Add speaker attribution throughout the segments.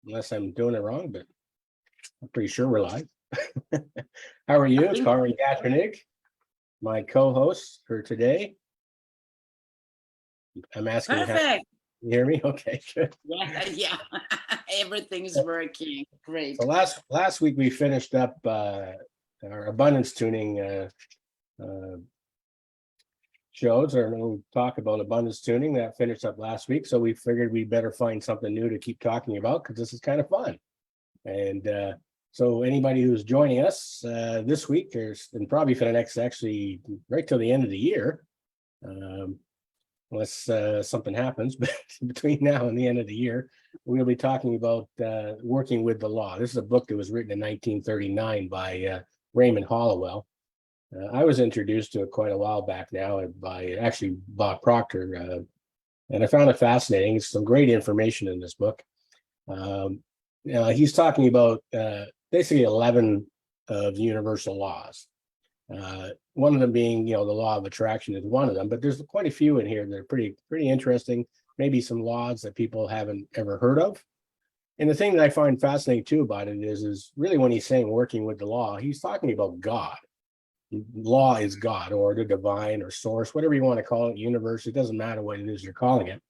Speaker 1: unless I'm doing it wrong, but I'm pretty sure we're live. How are you? It's Carly Kaepernick, my co-host for today. I'm asking you,
Speaker 2: Perfect.
Speaker 1: you hear me? Okay, good.
Speaker 2: Yeah. Everything's working. Great.
Speaker 1: So last week we finished up our abundance tuning shows, or we'll talk about abundance tuning. That finished up last week, so we figured we better find something new to keep talking about because this is kind of fun. And so anybody who's joining us this week, and probably for the next, actually right till the end of the year, unless something happens, but between now and the end of the year, we'll be talking about working with the law. This is a book that was written in 1939 by Raymond Hollowell. I was introduced to it quite a while back now by actually Bob Proctor, and I found it fascinating. It's some great information in this book. He's talking about basically 11 of the universal laws. One of them being, the law of attraction is one of them, but there's quite a few in here that are pretty interesting. Maybe some laws that people haven't ever heard of. And the thing that I find fascinating too about it is really when he's saying working with the law, he's talking about God. Law is God, or the divine, or source, whatever you want to call it, universe. It doesn't matter what it is you're calling it.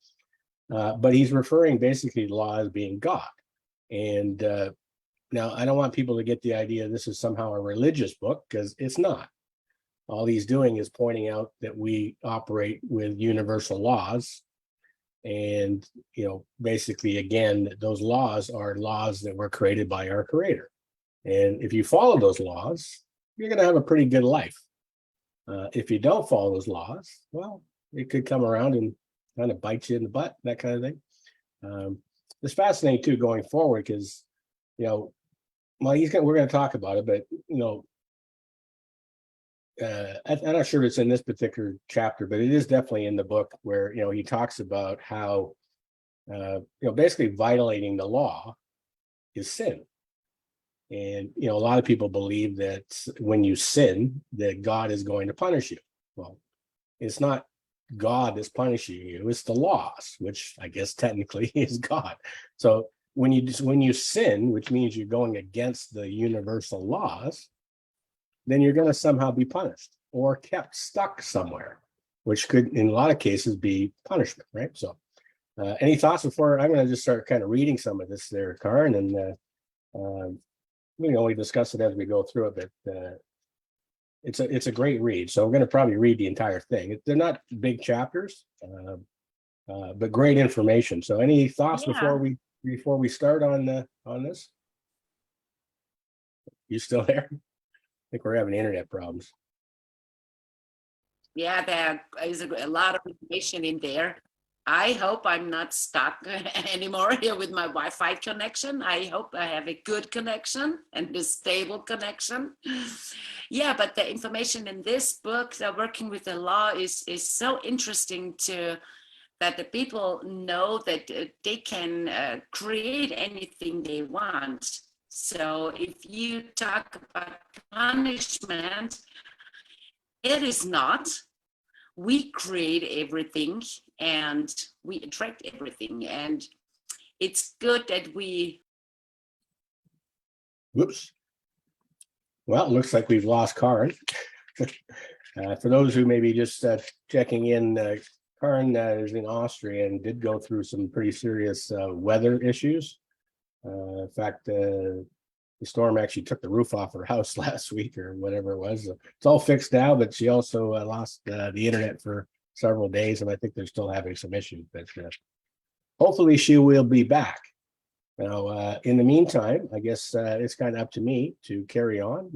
Speaker 1: But he's referring basically to law as being God. And now I don't want people to get the idea this is somehow a religious book, because it's not. All he's doing is pointing out that we operate with universal laws. And, basically, again, those laws are laws that were created by our Creator. And if you follow those laws, you're going to have a pretty good life. If you don't follow those laws, well, it could come around and kind of bite you in the butt, that kind of thing. It's fascinating too going forward because, we're going to talk about it, but I'm not sure it's in this particular chapter, but it is definitely in the book where he talks about how basically violating the law is sin. And, a lot of people believe that when you sin, that God is going to punish you. Well, it's not God that's punishing you, it's the laws, which I guess technically is God. So when you sin, which means you're going against the universal laws, then you're going to somehow be punished or kept stuck somewhere, which could, in a lot of cases, be punishment, right? So any thoughts before I'm going to just start kind of reading some of this there, Karin, and we discuss it as we go through it, but it's a great read. So we're going to probably read the entire thing. They're not big chapters, but great information. So any thoughts before we start on this? You still there? I think we're having internet problems.
Speaker 2: Yeah, there is a lot of information in there. I hope I'm not stuck anymore here with my Wi-Fi connection. I hope I have a good connection and a stable connection. Yeah, but the information in this book, Working with the Law, is so interesting that the people know that they can create anything they want. So if you talk about punishment, it is not. We create everything and we attract everything. And it's good that we...
Speaker 1: Whoops. Well, it looks like we've lost Karin. For those who may be just checking in, Karin is in Austria and did go through some pretty serious weather issues. In fact, the storm actually took the roof off her house last week or whatever it was. It's all fixed now, but she also lost the internet for several days, and I think they're still having some issues. But hopefully she will be back. Now, in the meantime, I guess it's kind of up to me to carry on.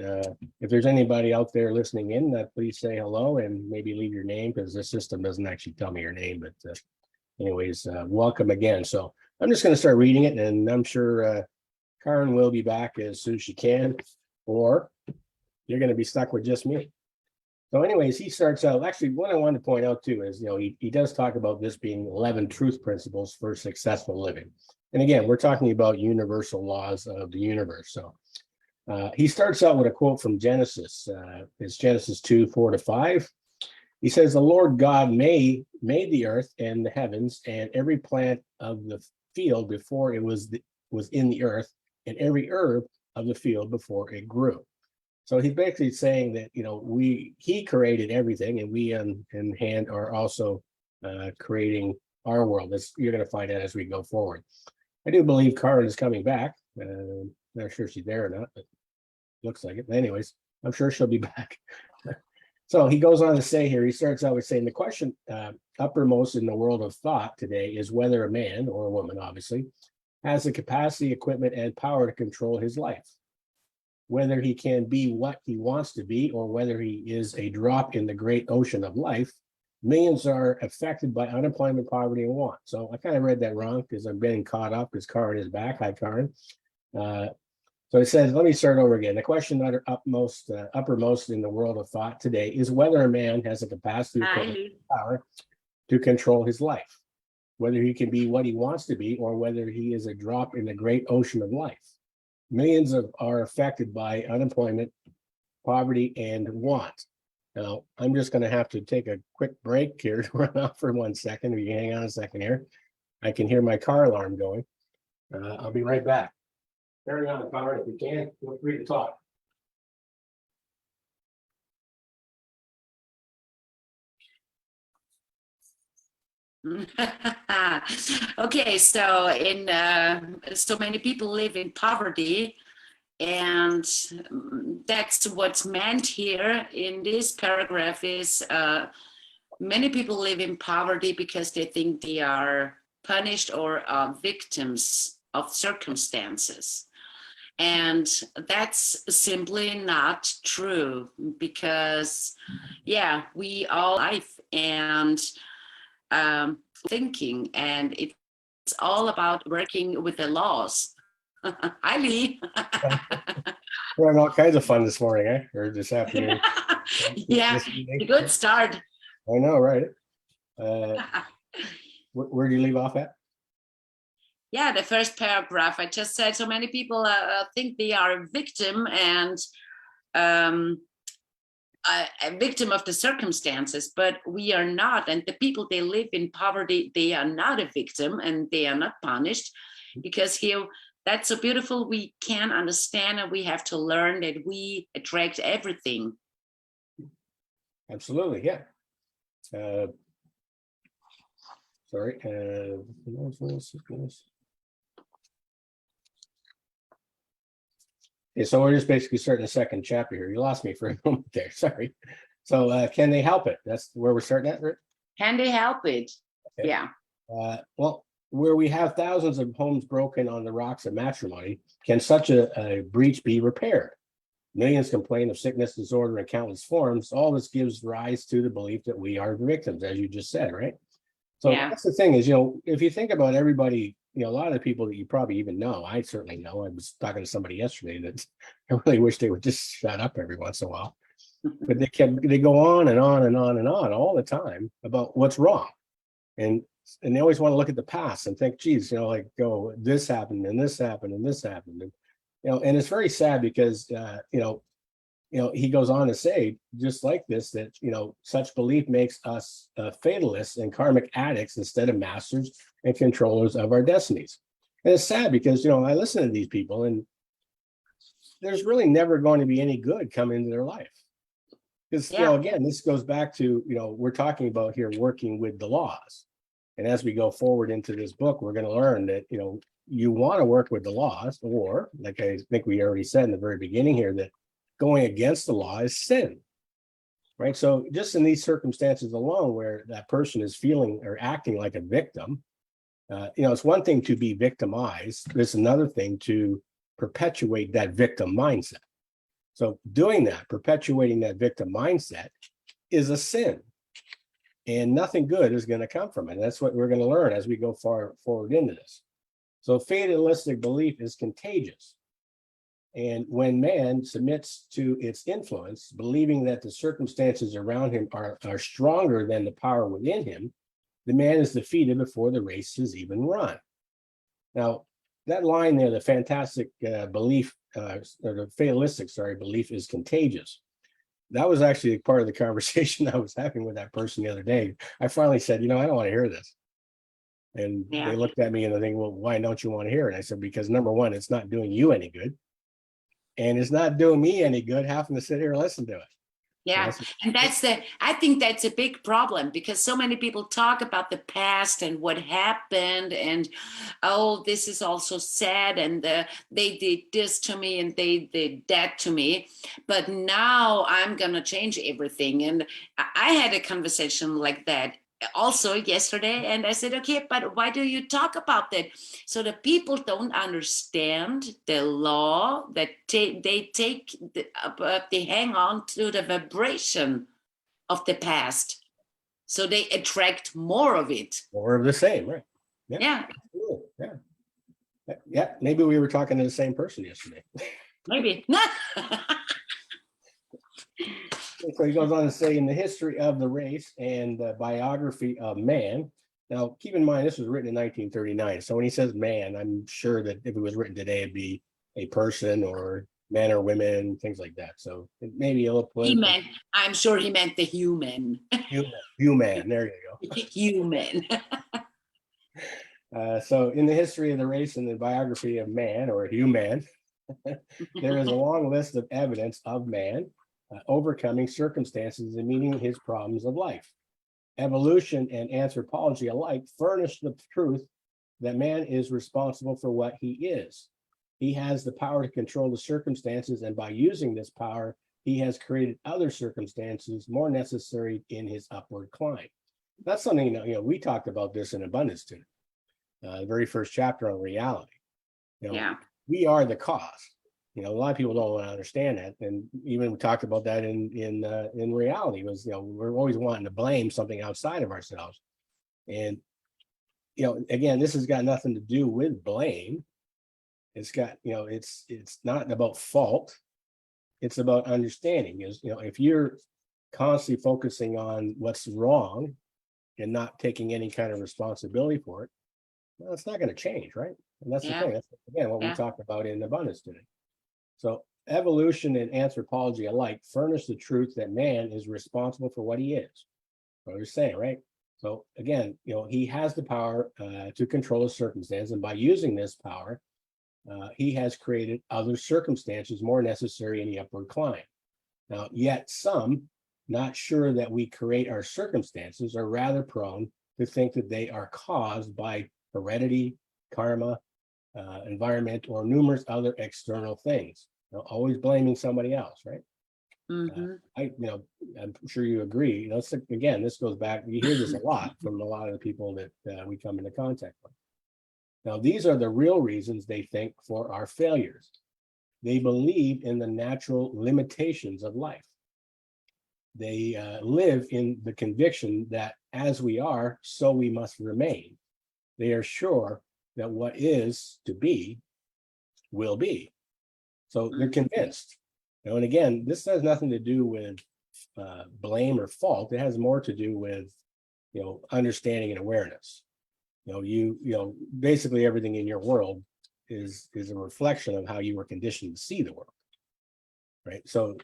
Speaker 1: If there's anybody out there listening in, please say hello and maybe leave your name, because the system doesn't actually tell me your name. But anyways, welcome again. So I'm just going to start reading it, and I'm sure Karin will be back as soon as she can, or you're going to be stuck with just me. So anyways, he starts out, actually, what I wanted to point out too is, he does talk about this being 11 truth principles for successful living. And again, we're talking about universal laws of the universe. So he starts out with a quote from Genesis. It's Genesis 2:4-5. He says, "The Lord God made the earth and the heavens and every plant of the field before it was was in the earth, and every herb of the field before it grew. So he's basically saying that, he created everything, and we in hand are also creating our world. As you're going to find out as we go forward. I do believe Karen is coming back. Not sure if she's there or not, but looks like it. Anyways, I'm sure she'll be back. So he goes on to say here, he starts out with saying the question uppermost in the world of thought today is whether a man, or a woman obviously, has the capacity, equipment, and power to control his life. Whether he can be what he wants to be, or whether he is a drop in the great ocean of life. Millions are affected by unemployment, poverty, and want. So I kind of read that wrong because I'm getting caught up because Karen is back. Hi, Karen. So it says, let me start over again. The question uppermost in the world of thought today is whether a man has a capacity, equipment, power to control his life. Whether he can be what he wants to be, or whether he is a drop in the great ocean of life. Millions are affected by unemployment, poverty, and want. Now, I'm just going to have to take a quick break here to run off for 1 second. If you hang on a second here, I can hear my car alarm going. I'll be right back. Carry on, Karen, if you can, feel free to talk.
Speaker 2: Okay, so so many people live in poverty, and that's what's meant here in this paragraph is many people live in poverty because they think they are punished or victims of circumstances. And that's simply not true because, yeah, we all life and thinking, and it's all about working with the laws. Hi, Lee.
Speaker 1: We're having all kinds of fun this morning, or this afternoon.
Speaker 2: Yeah, a good start.
Speaker 1: I know, right? Where do you leave off at?
Speaker 2: Yeah, the first paragraph. I just said so many people think they are a victim and a victim of the circumstances, but we are not. And the people, they live in poverty, they are not a victim and they are not punished, because here, that's so beautiful. We can understand, and we have to learn that we attract everything.
Speaker 1: Absolutely, yeah. Sorry. Yeah, so we're just basically starting the second chapter here. You lost me for a moment there. Sorry. So can they help it? That's where we're starting at, right?
Speaker 2: Can they help it? Okay. Yeah.
Speaker 1: Well, where we have thousands of homes broken on the rocks of matrimony, can such a breach be repaired? Millions complain of sickness, disorder, and countless forms. All this gives rise to the belief that we are victims, as you just said, right? So that's the thing is, if you think about everybody, a lot of the people that you probably even know, I certainly know. I was talking to somebody yesterday that I really wish they would just shut up every once in a while. But they go on and on and on and on all the time about what's wrong. And they always want to look at the past and think, geez, this happened and this happened and this happened. And, and it's very sad because, he goes on to say, just like this, that, such belief makes us fatalists and karmic addicts instead of masters and controllers of our destinies. And it's sad because, I listen to these people and there's really never going to be any good coming into their life. Because, again, this goes back to, we're talking about here working with the laws. And as we go forward into this book, we're going to learn that, you want to work with the laws, or like I think we already said in the very beginning here, that going against the law is sin, right? So just in these circumstances alone, where that person is feeling or acting like a victim, it's one thing to be victimized. It's another thing to perpetuate that victim mindset. So doing that, perpetuating that victim mindset is a sin, and nothing good is going to come from it. That's what we're going to learn as we go far forward into this. So fatalistic belief is contagious. And when man submits to its influence, believing that the circumstances around him are stronger than the power within him, the man is defeated before the race is even run. Now, that line there, the fantastic belief, or the fatalistic, belief is contagious. That was actually part of the conversation I was having with that person the other day. I finally said, I don't want to hear this. And
Speaker 2: Yeah.
Speaker 1: they looked at me and they think, well, why don't you want to hear it? I said, because number one, it's not doing you any good. And it's not doing me any good having to sit here and listen to it.
Speaker 2: Yeah, and I think that's a big problem, because so many people talk about the past and what happened, and oh, this is also sad, and they did this to me and they did that to me, but now I'm gonna change everything. And I had a conversation like that also yesterday, and I said, okay, but why do you talk about that? So the people don't understand the law that they hang on to the vibration of the past, so they attract more of it.
Speaker 1: More of the same, right?
Speaker 2: Yeah,
Speaker 1: Yeah. Maybe we were talking to the same person yesterday.
Speaker 2: maybe.
Speaker 1: So he goes on to say, in the history of the race and the biography of man. Now, keep in mind, this was written in 1939. So when he says man, I'm sure that if it was written today, it'd be a person or men or women, things like that. So it may be a little political.
Speaker 2: I'm sure he meant the human.
Speaker 1: Human, there you go.
Speaker 2: Human.
Speaker 1: So in the history of the race and the biography of man or human, there is a long list of evidence of man overcoming circumstances and meeting his problems of life. Evolution and anthropology alike furnish the truth that man is responsible for what he is. He has the power to control the circumstances, and by using this power, he has created other circumstances more necessary in his upward climb. That's something, we talked about this in Abundance today, the very first chapter on reality.
Speaker 2: Yeah.
Speaker 1: We are the cause. A lot of people don't understand that, and even we talked about that in reality. Was we're always wanting to blame something outside of ourselves, and again, this has got nothing to do with blame. It's got it's not about fault. It's about understanding. If you're constantly focusing on what's wrong and not taking any kind of responsibility for it, well, it's not going to change, right? And that's the thing. That's again what we talked about in Abundance today. So evolution and anthropology alike furnish the truth that man is responsible for what he is. What we're saying, right? So again, he has the power to control his circumstance, and by using this power, he has created other circumstances more necessary in the upward climb. Now, yet some, not sure that we create our circumstances, are rather prone to think that they are caused by heredity, karma, environment, or numerous other external things. Always blaming somebody else, right?
Speaker 2: Mm-hmm.
Speaker 1: I'm sure you agree. Again, this goes back. You hear this a lot from a lot of the people that we come into contact with. Now, these are the real reasons they think for our failures. They believe in the natural limitations of life. They live in the conviction that as we are, so we must remain. They are sure that what is to be will be. So they're convinced. And again, this has nothing to do with blame or fault. It has more to do with, understanding and awareness. Basically everything in your world is a reflection of how you were conditioned to see the world, right? So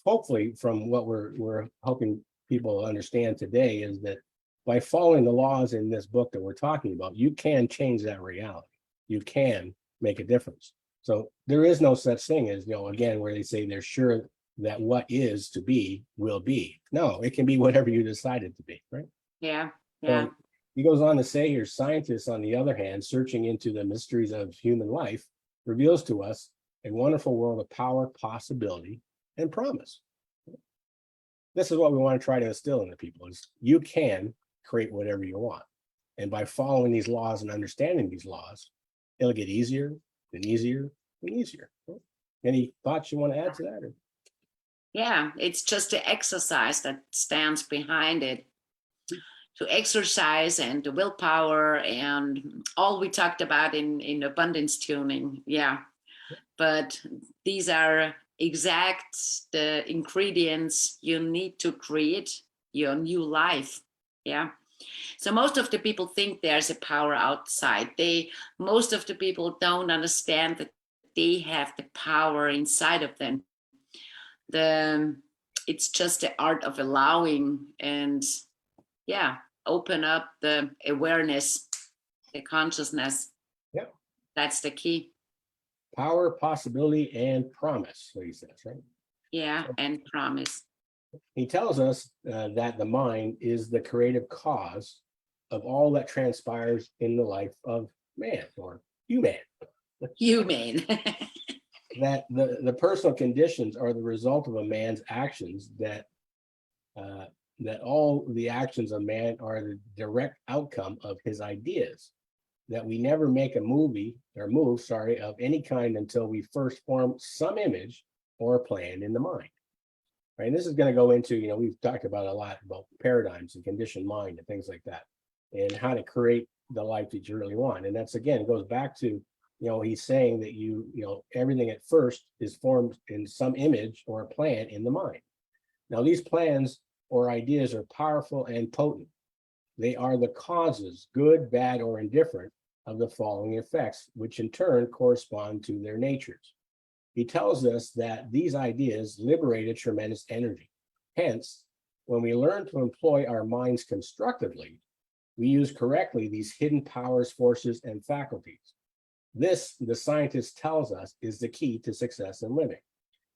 Speaker 1: hopefully from what we're helping people understand today is that by following the laws in this book that we're talking about, you can change that reality. You can make a difference. So there is no such thing as, again, where they say they're sure that what is to be will be. No, it can be whatever you decide it to be, right?
Speaker 2: Yeah.
Speaker 1: So he goes on to say here, scientists, on the other hand, searching into the mysteries of human life, reveals to us a wonderful world of power, possibility, and promise. This is what we want to try to instill in the people: is you can create whatever you want. And by following these laws and understanding these laws, it'll get easier and easier and easier. Any thoughts you want to add to that?
Speaker 2: Yeah, it's just the exercise that stands behind it. To exercise and the willpower and all we talked about in abundance tuning. Yeah. But these are exact the ingredients you need to create your new life. Yeah. So most of the people think there's a power outside. Most of the people don't understand that they have the power inside of them. It's just the art of allowing and open up the awareness. the consciousness.
Speaker 1: Yep.
Speaker 2: That's the key.
Speaker 1: Power, possibility, and promise, what he says, right?
Speaker 2: Yeah,
Speaker 1: So
Speaker 2: and promise.
Speaker 1: he tells us that the mind is the creative cause of all that transpires in the life of man or human.
Speaker 2: Human.
Speaker 1: That the personal conditions are the result of a man's actions, that all the actions of man are the direct outcome of his ideas, that we never make a move of any kind until we first form some image or plan in the mind. Right. And this is going to go into, we've talked about a lot about paradigms and conditioned mind and things like that, and how to create the life that you really want. And that's, again, it goes back to, he's saying that everything at first is formed in some image or a plan in the mind. Now, these plans or ideas are powerful and potent. They are the causes, good, bad, or indifferent, of the following effects, which in turn correspond to their natures. He tells us that these ideas liberate a tremendous energy. Hence, when we learn to employ our minds constructively, we use correctly these hidden powers, forces, and faculties. This, the scientist tells us, is the key to success in living.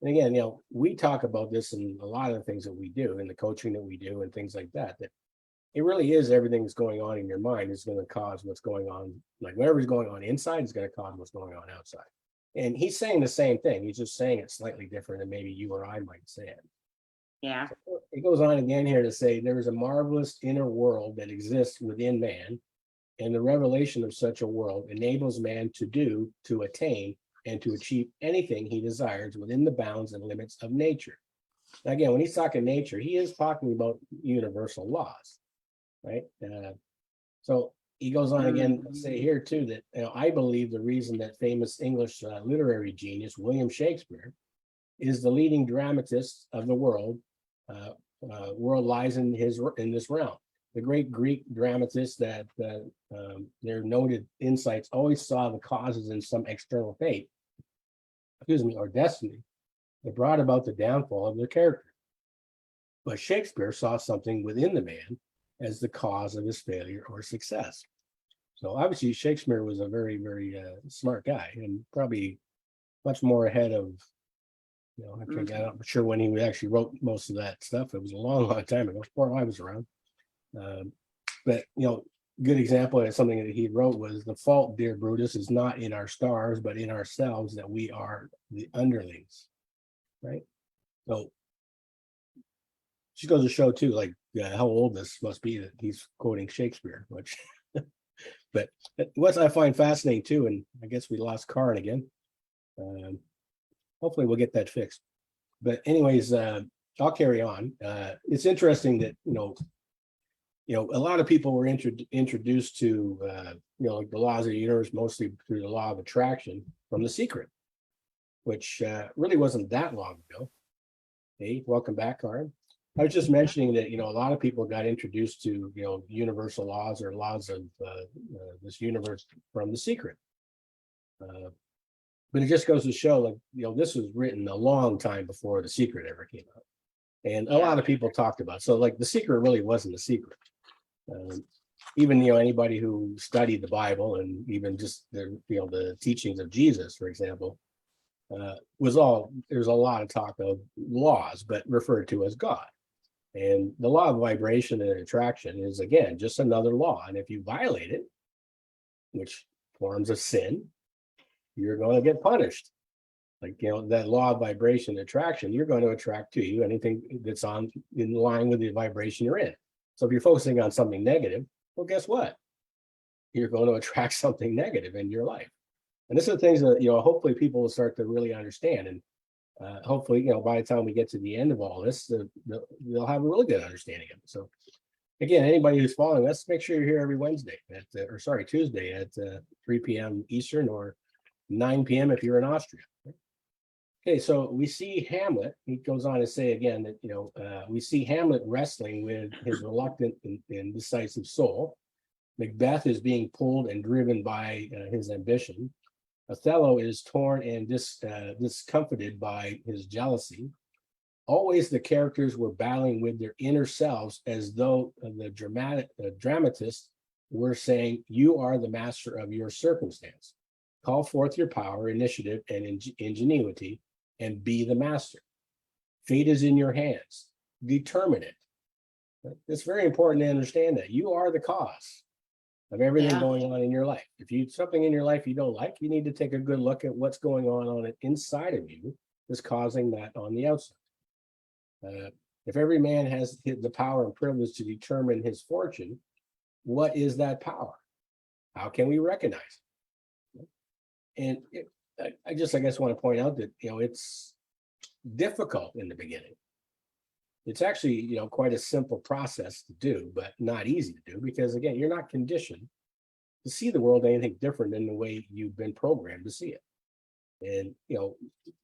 Speaker 1: And again, we talk about this in a lot of the things that we do, in the coaching that we do and things like that, that it really is everything that's going on in your mind is going to cause what's going on, like whatever's going on inside is going to cause what's going on outside. And he's saying the same thing. He's just saying it slightly different than maybe you or I might say it.
Speaker 2: Yeah.
Speaker 1: So it goes on again here to say there is a marvelous inner world that exists within man, and the revelation of such a world enables man to attain, and to achieve anything he desires within the bounds and limits of nature. Now, again, when he's talking nature, he is talking about universal laws, right? So he goes on again to say here too that I believe the reason that famous English literary genius William Shakespeare is the leading dramatist of the world. World lies in this realm. The great Greek dramatists that their noted insights always saw the causes in some external fate, or destiny, that brought about the downfall of their character. But Shakespeare saw something within the man as the cause of his failure or success. So obviously Shakespeare was a very, very smart guy, and probably much more ahead of, I'm not sure when he actually wrote most of that stuff. It was a long, long time ago, before I was around. But good example of something that he wrote was, "The fault, dear Brutus, is not in our stars, but in ourselves, that we are the underlings." Right? So she goes to show too, like how old this must be that he's quoting Shakespeare, which but what I find fascinating too, and I guess we lost Karin again. Hopefully we'll get that fixed. But anyways, I'll carry on. It's interesting that a lot of people were introduced to like the laws of the universe mostly through the law of attraction from The Secret, which really wasn't that long ago. Hey, welcome back, Karin. I was just mentioning that a lot of people got introduced to universal laws or laws of this universe from The Secret. But it just goes to show, like, this was written a long time before The Secret ever came out, and a lot of people talked about it. So, like, The Secret really wasn't a secret. Even anybody who studied the Bible, and even just the teachings of Jesus, for example, there's a lot of talk of laws, but referred to as God. And the law of vibration and attraction is, again, just another law. And if you violate it, which forms a sin, you're going to get punished. Like, that law of vibration and attraction, you're going to attract to you anything that's in line with the vibration you're in. So if you're focusing on something negative, well, guess what? You're going to attract something negative in your life. And this is the things that, hopefully people will start to really understand. And hopefully, by the time we get to the end of all this, they'll have a really good understanding of it. So again, anybody who's following us, make sure you're here every Tuesday at 3 p.m. Eastern, or 9 p.m. if you're in Austria. Okay, so we see Hamlet. He goes on to say again that we see Hamlet wrestling with his reluctant and indecisive soul. Macbeth is being pulled and driven by his ambition. Othello is torn and discomfited by his jealousy. Always the characters were battling with their inner selves, as though the dramatist we're saying you are the master of your circumstance. Call forth your power, initiative, and ingenuity, and be the master. Fate is in your hands. Determine it. It's very important to understand that you are the cause of everything going on in your life. If you something in your life you don't like, you need to take a good look at what's going on it inside of you that's causing that on the outside. If every man has the power and privilege to determine his fortune, what is that power? How can we recognize it? And I guess want to point out that it's difficult in the beginning. It's actually quite a simple process to do, but not easy to do, because again, you're not conditioned to see the world anything different than the way you've been programmed to see it. And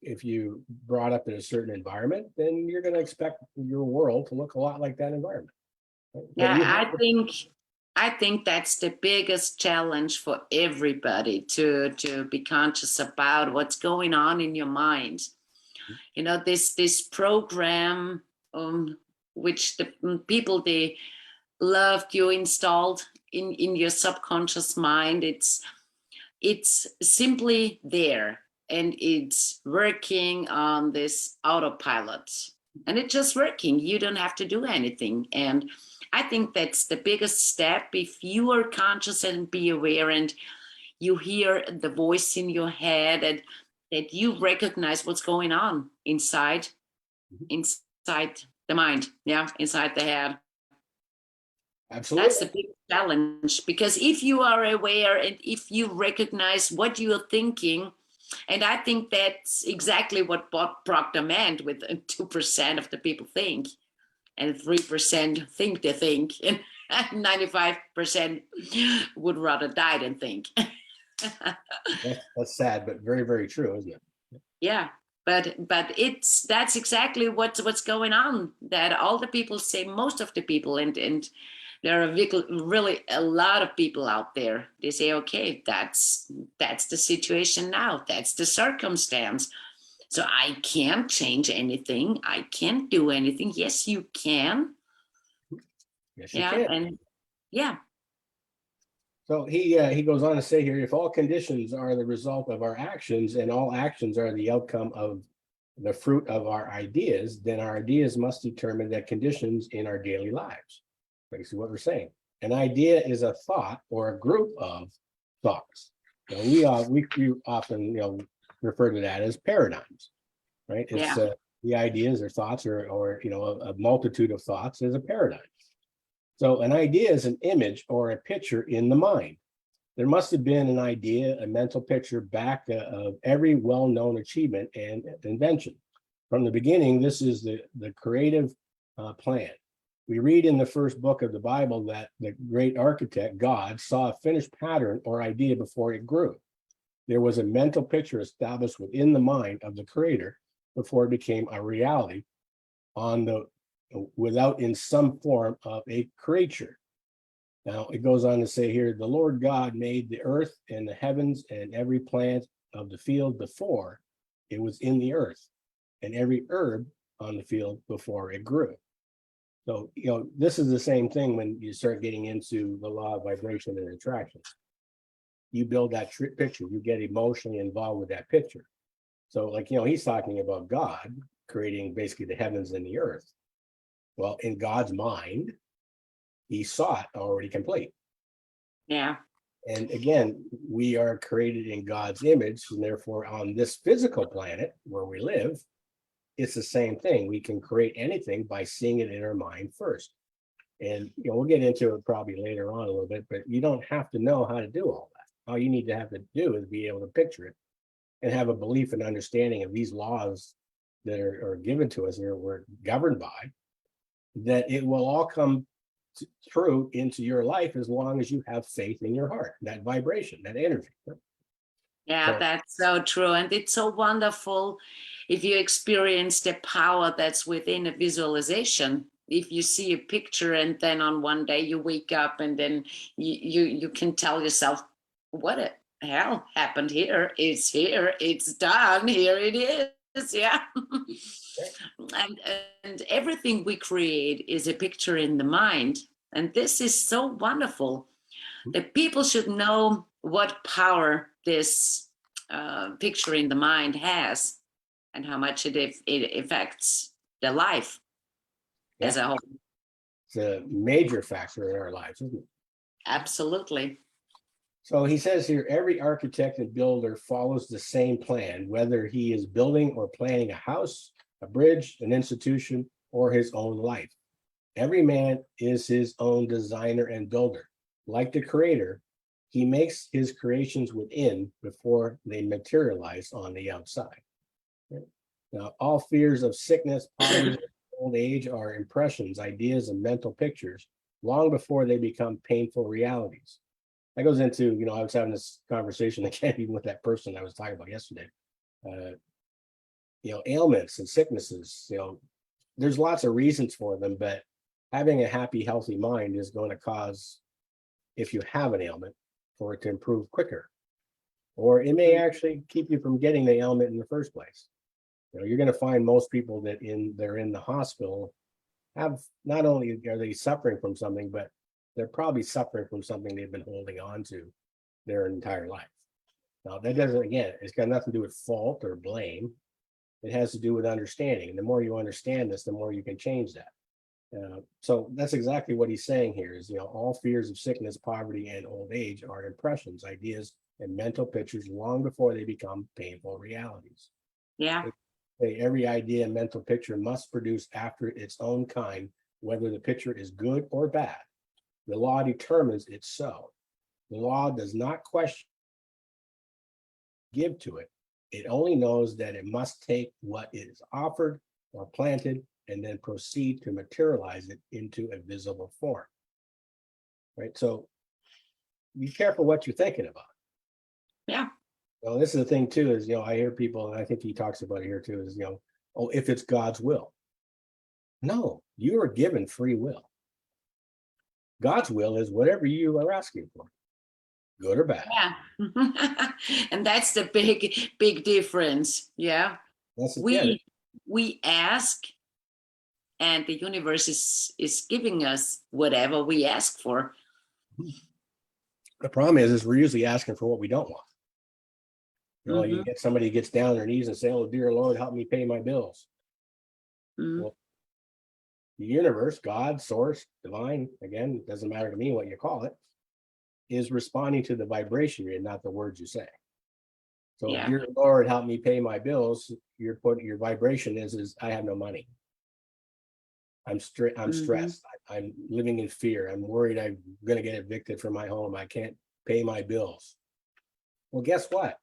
Speaker 1: if you brought up in a certain environment, then you're going to expect your world to look a lot like that environment. Right?
Speaker 2: Yeah, I think that's the biggest challenge for everybody to be conscious about what's going on in your mind. This program which the people they loved you installed in your subconscious mind, it's simply there, and it's working on this autopilot, and it's just working. You don't have to do anything. And I think that's the biggest step. If you are conscious and be aware, and you hear the voice in your head, and that you recognize what's going on inside the mind, inside the head.
Speaker 1: Absolutely.
Speaker 2: That's the big challenge, because if you are aware and if you recognize what you are thinking, and I think that's exactly what Bob Proctor meant with 2% of the people think, and 3% think they think, and 95% would rather die than think.
Speaker 1: That's sad, but very, very true, isn't it?
Speaker 2: Yeah, but that's exactly what's going on. That all the people say, most of the people, and there are really a lot of people out there. They say, okay, that's the situation now. That's the circumstance. So I can't change anything. I can't do anything. Yes, you can.
Speaker 1: Yes, you can.
Speaker 2: And yeah.
Speaker 1: So he goes on to say here, if all conditions are the result of our actions, and all actions are the outcome of the fruit of our ideas, then our ideas must determine the conditions in our daily lives. Basically what we're saying. An idea is a thought or a group of thoughts. We often refer to that as paradigms, right? It's the ideas or thoughts or a multitude of thoughts is a paradigm. So an idea is an image or a picture in the mind. There must have been an idea, a mental picture back of every well-known achievement and invention. From the beginning, this is the creative plan. We read in the first book of the Bible that the great architect, God, saw a finished pattern or idea before it grew. There was a mental picture established within the mind of the creator before it became a reality without in some form of a creature. Now it goes on to say here, the Lord God made the earth and the heavens and every plant of the field before it was in the earth, and every herb on the field before it grew. So, this is the same thing when you start getting into the law of vibration and attraction. You build that picture, you get emotionally involved with that picture. So he's talking about God creating basically the heavens and the earth. Well, in God's mind, he saw it already complete.
Speaker 2: Yeah.
Speaker 1: And again, we are created in God's image, and therefore on this physical planet where we live, it's the same thing. We can create anything by seeing it in our mind first. And we'll get into it probably later on a little bit, but you don't have to know how to do all that. All you need to have to do is be able to picture it and have a belief and understanding of these laws that are given to us, or we're governed by, that it will all come true into your life as long as you have faith in your heart, that vibration, that energy.
Speaker 2: Yeah, that's so true. And it's so wonderful if you experience the power that's within a visualization. If you see a picture and then on one day you wake up and then you can tell yourself, what the hell happened here? It's here, it's done, here it is. Yeah. and everything we create is a picture in the mind. And this is so wonderful. The people should know what power this picture in the mind has and how much it affects their life as a whole.
Speaker 1: It's a major factor in our lives, isn't it?
Speaker 2: Absolutely.
Speaker 1: So he says here, every architect and builder follows the same plan, whether he is building or planning a house, a bridge, an institution, or his own life. Every man is his own designer and builder. Like the creator, he makes his creations within before they materialize on the outside. Now, all fears of sickness, poverty, and old age are impressions, ideas, and mental pictures long before they become painful realities. That goes into, I was having this conversation again, even with that person I was talking about yesterday. Ailments and sicknesses, there's lots of reasons for them, but having a happy, healthy mind is going to cause, if you have an ailment, for it to improve quicker. Or it may actually keep you from getting the ailment in the first place. You're going to find most people that they're in the hospital have, not only are they suffering from something, but they're probably suffering from something they've been holding on to their entire life. Now, that doesn't, again, it's got nothing to do with fault or blame. It has to do with understanding. And the more you understand this, the more you can change that. So that's exactly what he's saying here is, all fears of sickness, poverty, and old age are impressions, ideas, and mental pictures long before they become painful realities.
Speaker 2: Yeah.
Speaker 1: Every idea and mental picture must produce after its own kind, whether the picture is good or bad. The law determines it's so. The law does not question, give to it. It only knows that it must take what is offered or planted and then proceed to materialize it into a visible form. Right? So be careful what you're thinking about.
Speaker 2: Yeah.
Speaker 1: Well, this is the thing too, is, I hear people, and I think he talks about it here too, is, if it's God's will. No, you are given free will. God's will is whatever you are asking for, good or bad.
Speaker 2: Yeah. And that's the big difference. Yeah. We ask, and the universe is giving us whatever we ask for.
Speaker 1: The problem is we're usually asking for what we don't want.
Speaker 2: Mm-hmm.
Speaker 1: You get somebody gets down on their knees and say, "Oh, dear Lord, help me pay my bills."
Speaker 2: Mm-hmm.
Speaker 1: Well, the universe, God, source, divine, again, it doesn't matter to me what you call it, is responding to the vibration and not the words you say. So,
Speaker 2: Yeah.
Speaker 1: Dear Lord, help me pay my bills. Your vibration is I have no money. I'm stressed. I'm living in fear. I'm worried I'm going to get evicted from my home. I can't pay my bills. Well, guess what?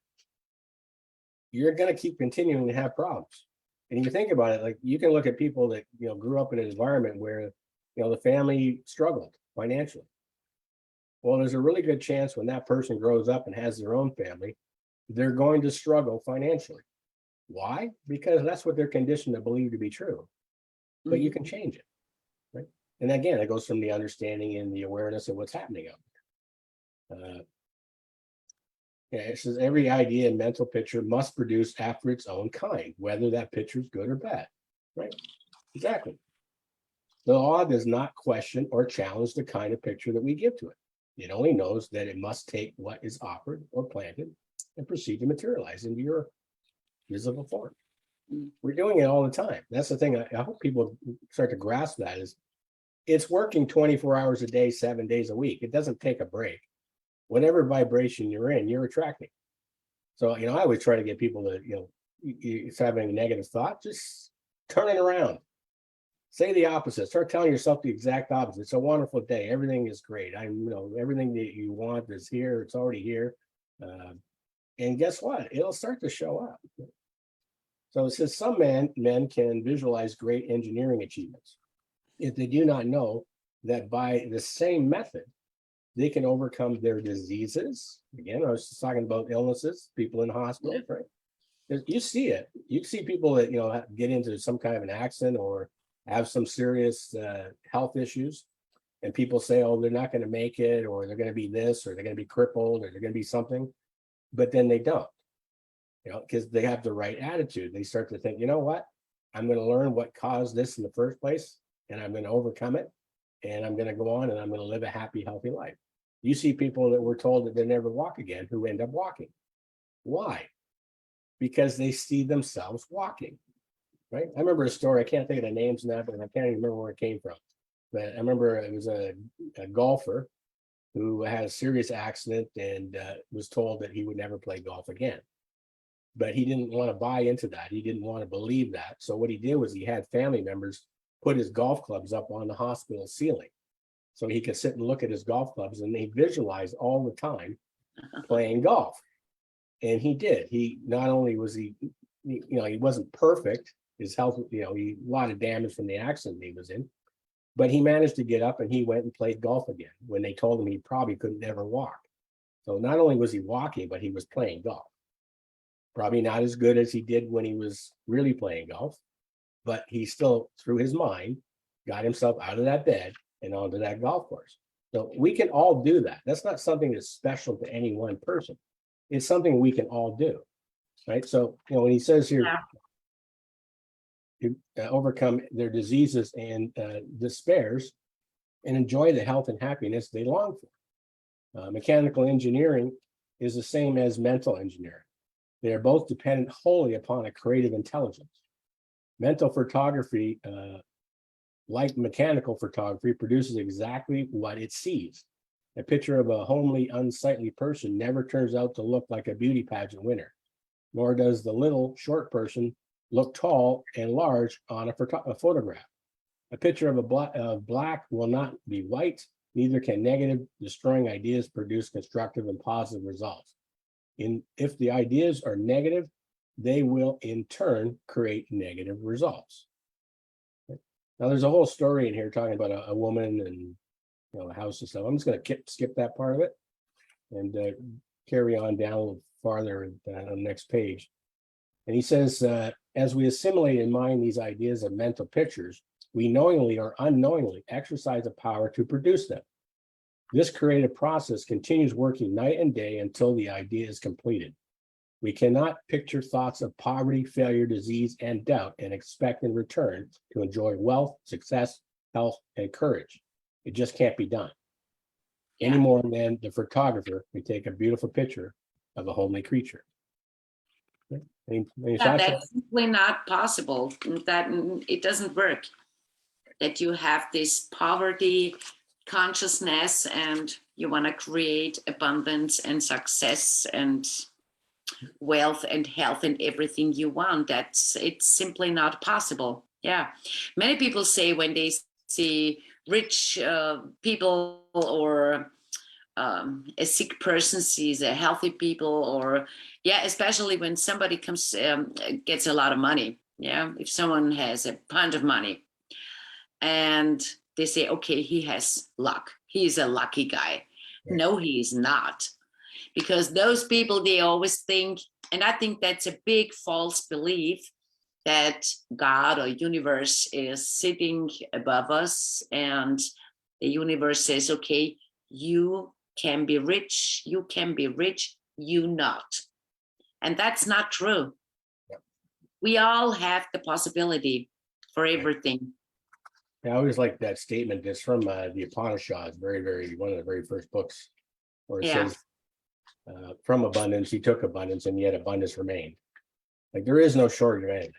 Speaker 1: You're going to keep continuing to have problems. And you think about it, like you can look at people that, grew up in an environment where, the family struggled financially. Well, there's a really good chance when that person grows up and has their own family, they're going to struggle financially. Why? Because that's what they're conditioned to believe to be true. But you can change it, right? And again, it goes from the understanding and the awareness of what's happening out there. It says every idea and mental picture must produce after its own kind, whether that picture is good or bad, right? Exactly. The law does not question or challenge the kind of picture that we give to it. It only knows that it must take what is offered or planted and proceed to materialize into your visible form. We're doing it all the time. That's the thing. I hope people start to grasp that is it's working 24 hours a day, 7 days a week. It doesn't take a break. Whatever vibration you're in, you're attracting. So, I always try to get people to, it's having a negative thought, just turn it around. Say the opposite. Start telling yourself the exact opposite. It's a wonderful day. Everything is great. Everything that you want is here. It's already here. And guess what? It'll start to show up. So it says some men can visualize great engineering achievements if they do not know that by the same method, they can overcome their diseases. Again, I was just talking about illnesses, people in hospitals, right? You see it. You see people that, get into some kind of an accident or have some serious health issues. And people say, oh, they're not going to make it, or they're going to be this, or they're going to be crippled, or they're going to be something. But then they don't, because they have the right attitude. They start to think, you know what? I'm going to learn what caused this in the first place, and I'm going to overcome it. And I'm going to go on and I'm going to live a happy, healthy life. You see people that were told that they never walk again who end up walking. Why? Because they see themselves walking, right? I remember a story, I can't think of the names now, but I can't even remember where it came from. But I remember it was a golfer who had a serious accident and was told that he would never play golf again. But he didn't want to buy into that. He didn't want to believe that. So what he did was he had family members put his golf clubs up on the hospital ceiling so he could sit and look at his golf clubs, and they visualized all the time playing golf. And he did. He not only was he wasn't perfect. His health, he a lot of damage from the accident he was in, but he managed to get up and he went and played golf again when they told him he probably couldn't ever walk. So not only was he walking, but he was playing golf. Probably not as good as he did when he was really playing golf, but he still, through his mind, got himself out of that bed and onto that golf course. So we can all do that. That's not something that's special to any one person. It's something we can all do, right? So, when he says here, to overcome their diseases and despairs and enjoy the health and happiness they long for. Mechanical engineering is the same as mental engineering. They are both dependent wholly upon a creative intelligence. Mental photography, like mechanical photography, produces exactly what it sees. A picture of a homely, unsightly person never turns out to look like a beauty pageant winner, nor does the little, short person look tall and large on a photograph. A picture of black will not be white, neither can negative, destroying ideas produce constructive and positive results. If the ideas are negative, they will in turn create negative results. Now, there's a whole story in here talking about a woman and a house and stuff. I'm just going to skip that part of it and carry on down a little farther on the next page. And he says, as we assimilate in mind these ideas of mental pictures, we knowingly or unknowingly exercise a power to produce them. This creative process continues working night and day until the idea is completed. We cannot picture thoughts of poverty, failure, disease, and doubt and expect in return to enjoy wealth, success, health, and courage. It just can't be done. Any more than the photographer can take a beautiful picture of a homely creature. Any thoughts?
Speaker 2: That's simply not possible. That it doesn't work. That you have this poverty consciousness and you want to create abundance and success and wealth and health and everything you want. It's simply not possible. Yeah. Many people say when they see rich people or a sick person sees a healthy people, or especially when somebody comes gets a lot of money. If someone has a bunch of money and they say, okay, he has luck, he's a lucky guy. Right. No, he is not, because those people, they always think, and I think that's a big false belief, that God or universe is sitting above us and the universe says, okay, you can be rich, you not. And that's not true. Yeah. We all have the possibility for everything.
Speaker 1: I always like that statement. It's from the Upanishads, one of the very first books, where it says, from abundance, he took abundance, and yet abundance remained. Like, there is no shortage of anything.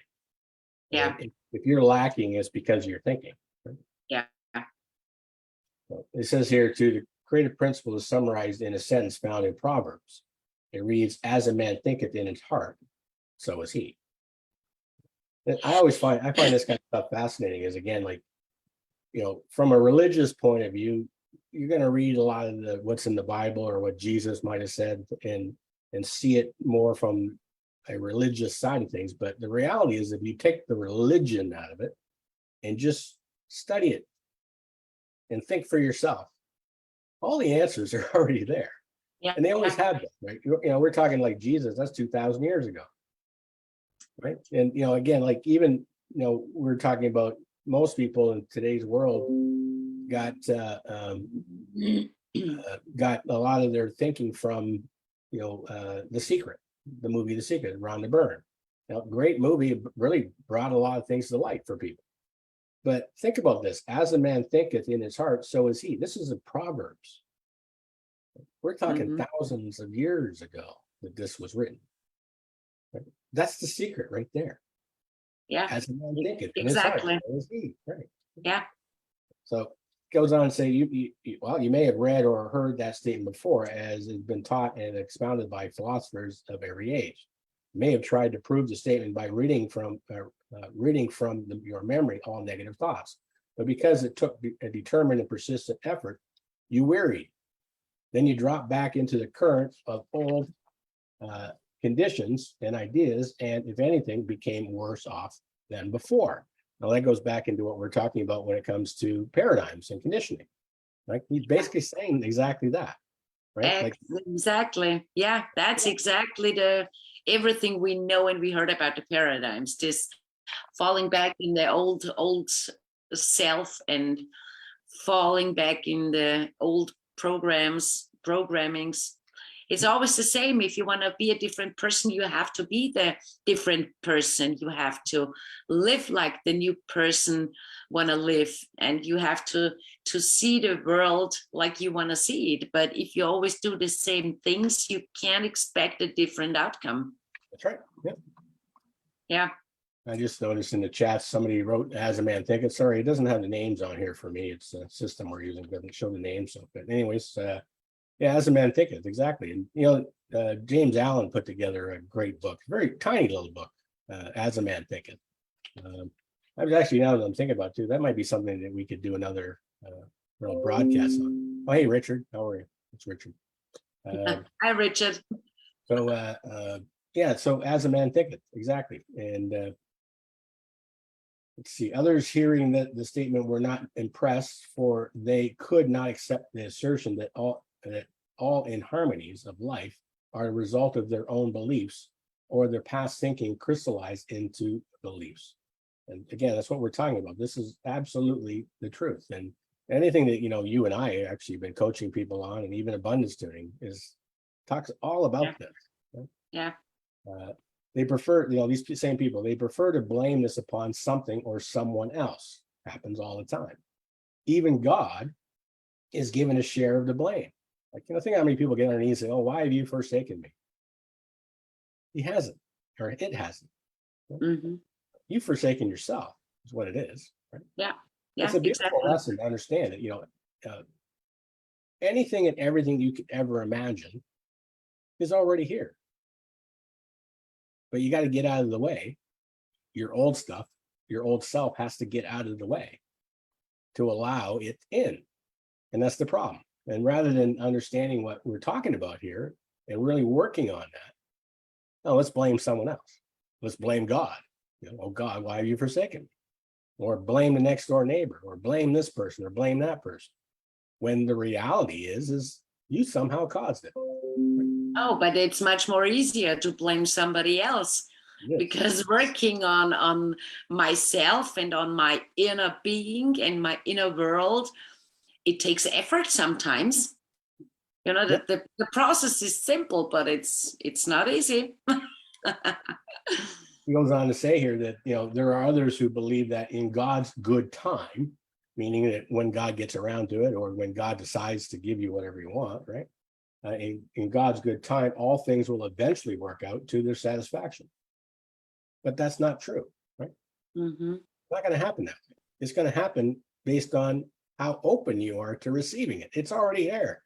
Speaker 2: Yeah.
Speaker 1: If you're lacking, it's because of your thinking. Right?
Speaker 2: Yeah.
Speaker 1: So it says here, too, the creative principle is summarized in a sentence found in Proverbs. It reads, as a man thinketh in his heart, so is he. And I find this kind of stuff fascinating, is, again, like, from a religious point of view, you're going to read a lot of what's in the Bible or what Jesus might have said and see it more from a religious side of things. But the reality is, if you take the religion out of it and just study it and think for yourself, all the answers are already there. Yeah. And they always have been, right? We're talking like Jesus, that's 2,000 years ago, right? And, again, like, even, we're talking about most people in today's world got a lot of their thinking from, The Secret, the movie The Secret, Rhonda Byrne. Great movie, really brought a lot of things to light for people. But think about this: as a man thinketh in his heart, so is he. This is in Proverbs. We're talking
Speaker 2: Mhm.
Speaker 1: thousands of years ago that this was written. Right? That's the secret right there.
Speaker 2: Yeah,
Speaker 1: As a man thinketh in his heart,
Speaker 2: exactly.
Speaker 1: so is he. Right.
Speaker 2: Yeah.
Speaker 1: So it goes on to say, well, you may have read or heard that statement before, as it's been taught and expounded by philosophers of every age. You may have tried to prove the statement by reading from your memory all negative thoughts, but because it took a determined and persistent effort, you wearied. Then you drop back into the current of old uh, conditions and ideas, and if anything, became worse off than before. Now that goes back into what we're talking about when it comes to paradigms and conditioning. Right? He's basically saying exactly that, right? Like,
Speaker 2: Exactly. Yeah, that's exactly the everything we know and we heard about the paradigms. This falling back in the old self and falling back in the old programmings. It's always the same. If you want to be a different person, you have to be the different person. You have to live like the new person want to live, and you have to see the world like you want to see it. But if you always do the same things, you can't expect a different outcome.
Speaker 1: that's right. Yeah.
Speaker 2: Yeah.
Speaker 1: I just noticed in the chat somebody wrote "as a man thinketh." Sorry, it doesn't have the names on here for me. It's a system we're using, doesn't show the names. So, but anyways, yeah, as a man thinketh, exactly. And James Allen put together a great book, very tiny little book, as a man thinketh. I was actually, now that I'm thinking about it too, that might be something that we could do another little broadcast on. Oh, hey, Richard, how are you? It's Richard.
Speaker 2: Hi, Richard.
Speaker 1: So yeah, so as a man thinketh, exactly. And let's see, others hearing the statement were not impressed, for they could not accept the assertion that all inharmonies of life are a result of their own beliefs or their past thinking crystallized into beliefs. And again, that's what we're talking about. This is absolutely the truth. And anything that you and I actually have been coaching people on, and even abundance tuning, talks all about
Speaker 2: Yeah.
Speaker 1: this. Right?
Speaker 2: Yeah.
Speaker 1: They prefer, these same people, they prefer to blame this upon something or someone else. Happens all the time. Even God is given a share of the blame. Like, think how many people get on their knees and say, "Oh, why have you forsaken me?" He hasn't, or it hasn't.
Speaker 2: Mm-hmm.
Speaker 1: You've forsaken yourself, is what it is. Right?
Speaker 2: Yeah.
Speaker 1: It's
Speaker 2: Yeah.
Speaker 1: a beautiful
Speaker 2: Exactly.
Speaker 1: lesson to understand that, anything and everything you could ever imagine is already here. But you got to get out of the way. Your old stuff, your old self has to get out of the way to allow it in. And that's the problem. And rather than understanding what we're talking about here and really working on that, no, let's blame someone else. Let's blame God. Oh God, why have you forsaken me? Or blame the next door neighbor, or blame this person, or blame that person. When the reality is you somehow caused it.
Speaker 2: Oh, but it's much more easier to blame somebody else,
Speaker 1: Yes.
Speaker 2: because working on myself and on my inner being and my inner world, it takes effort sometimes.
Speaker 1: Yep.
Speaker 2: The process is simple, but it's not easy.
Speaker 1: He goes on to say here that there are others who believe that in God's good time, meaning that when God gets around to it, or when God decides to give you whatever you want, right? In God's good time, all things will eventually work out to their satisfaction. But that's not true, right?
Speaker 2: Mm-hmm.
Speaker 1: It's not going to happen that way. It's going to happen based on how open you are to receiving it. It's already there.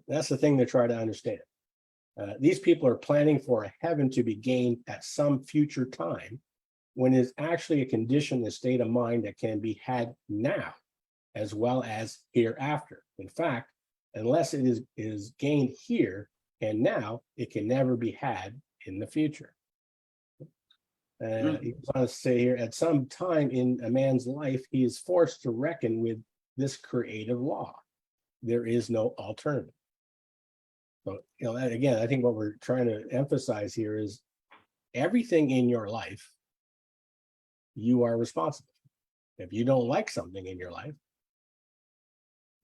Speaker 1: That's the thing to try to understand. These people are planning for a heaven to be gained at some future time, when it's actually a condition, a state of mind that can be had now as well as hereafter. In fact, unless it is gained here and now, it can never be had in the future. He goes on to say here, at some time in a man's life, he is forced to reckon with this creative law. There is no alternative. So, again, I think what we're trying to emphasize here is everything in your life, you are responsible. If you don't like something in your life,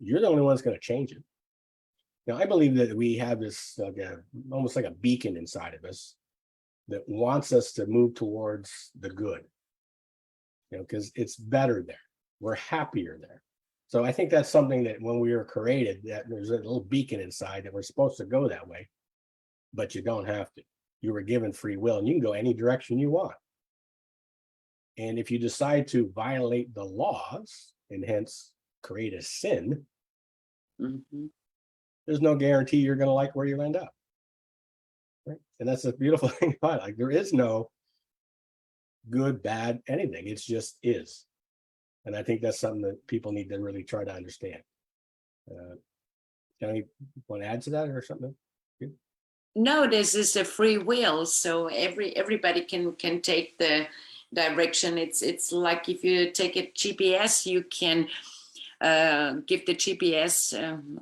Speaker 1: you're the only one that's going to change it. Now, I believe that we have this almost like a beacon inside of us that wants us to move towards the good, because it's better there. We're happier there. So I think that's something that when we were created, that there's a little beacon inside that we're supposed to go that way, but you don't have to. You were given free will and you can go any direction you want. And if you decide to violate the laws and hence create a sin, there's no guarantee you're going to like where you end up. Right? And that's the beautiful thing about it. Like there is no good, bad, anything. It's just is. And I think that's something that people need to really try to understand. Can you want to add to that or something?
Speaker 2: No, this is a free will, so everybody can take the direction. It's like if you take a GPS, you can give the GPS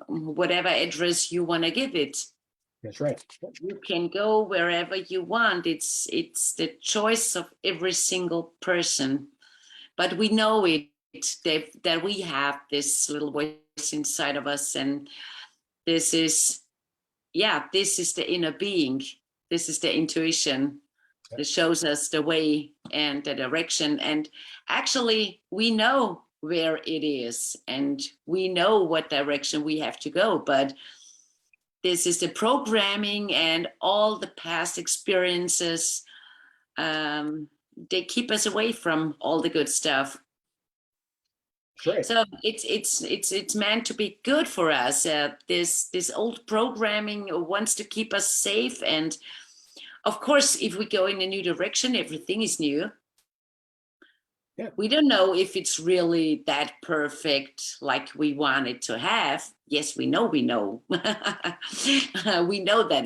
Speaker 2: whatever address you want to give it.
Speaker 1: That's right.
Speaker 2: You can go wherever you want. It's the choice of every single person. But we know it that we have this little voice inside of us, and this is the inner being. This is the intuition that shows us the way and the direction. And actually, we know where it is, and we know what direction we have to go. But this is the programming and all the past experiences. They keep us away from all the good stuff.
Speaker 1: Right.
Speaker 2: So it's meant to be good for us. This old programming wants to keep us safe, and of course, if we go in a new direction, everything is new.
Speaker 1: Yeah.
Speaker 2: We don't know if it's really that perfect like we want it to have. Yes, we know. We know that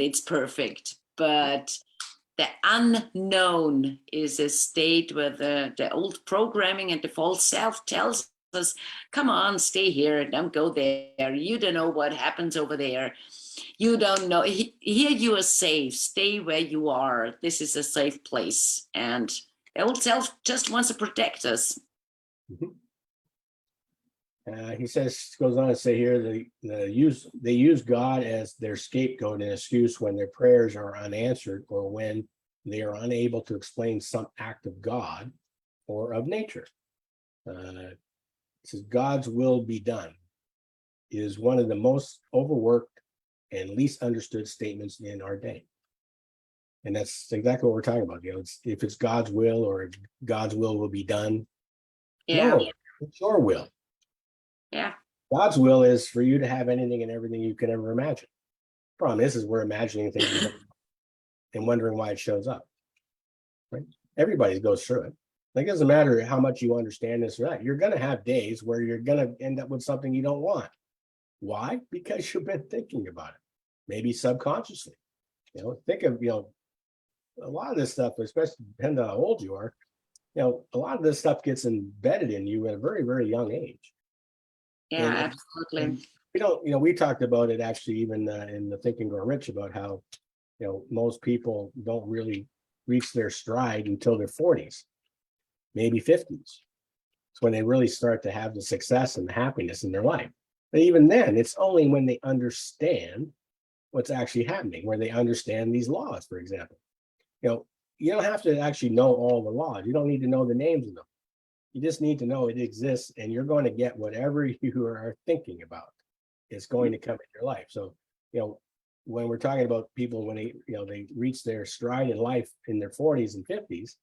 Speaker 2: it's perfect, but the unknown is a state where the old programming and the false self tells us, come on, stay here, don't go there. You don't know what happens over there. You don't know. Here you are safe. Stay where you are. This is a safe place. And the old self just wants to protect us.
Speaker 1: He goes on to say here, they use God as their scapegoat and excuse when their prayers are unanswered or when they are unable to explain some act of God or of nature. It says God's will be done is one of the most overworked and least understood statements in our day. And that's exactly what we're talking about. If it's God's will or God's will be done.
Speaker 2: Yeah.
Speaker 1: No, it's your will.
Speaker 2: Yeah.
Speaker 1: God's will is for you to have anything and everything you can ever imagine. Problem is we're imagining things and wondering why it shows up. Right? Everybody goes through it. Like, it doesn't matter how much you understand this or that. You're going to have days where you're going to end up with something you don't want. Why? Because you've been thinking about it, maybe subconsciously. Think of, a lot of this stuff, especially depending on how old you are, a lot of this stuff gets embedded in you at a very, very young age.
Speaker 2: Yeah, absolutely.
Speaker 1: We talked about it actually even in the Think and Grow Rich about how, most people don't really reach their stride until their 40s, maybe 50s. It's when they really start to have the success and the happiness in their life. But even then, it's only when they understand what's actually happening, where they understand these laws, for example. You don't have to actually know all the laws. You don't need to know the names of them. You just need to know it exists, and you're going to get whatever you are thinking about. It's going to come in your life. So, when we're talking about people when they reach their stride in life in their 40s and 50s,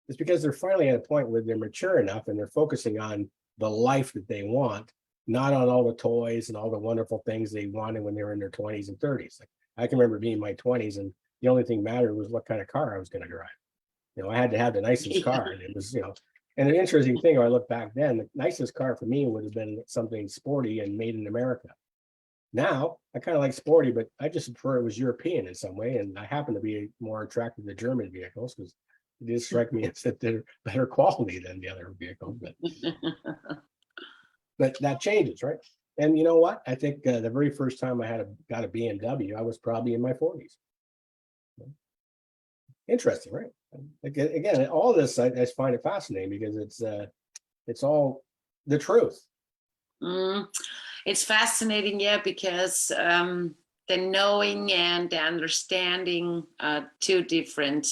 Speaker 1: it's because they're finally at a point where they're mature enough and they're focusing on the life that they want, not on all the toys and all the wonderful things they wanted when they were in their 20s and 30s. Like, I can remember being in my 20s and the only thing mattered was what kind of car I was going to drive. I had to have the nicest car, and it was, and the interesting thing, when I look back then, the nicest car for me would have been something sporty and made in America. Now, I kind of like sporty, but I just prefer it was European in some way, and I happen to be more attracted to German vehicles because it did strike me as that they're better quality than the other vehicles. But that changes, right? And you know what? I think the very first time I got a BMW, I was probably in my 40s. Interesting, right? Again, all this I just find it fascinating because it's all the truth.
Speaker 2: It's fascinating, because the knowing and the understanding are two different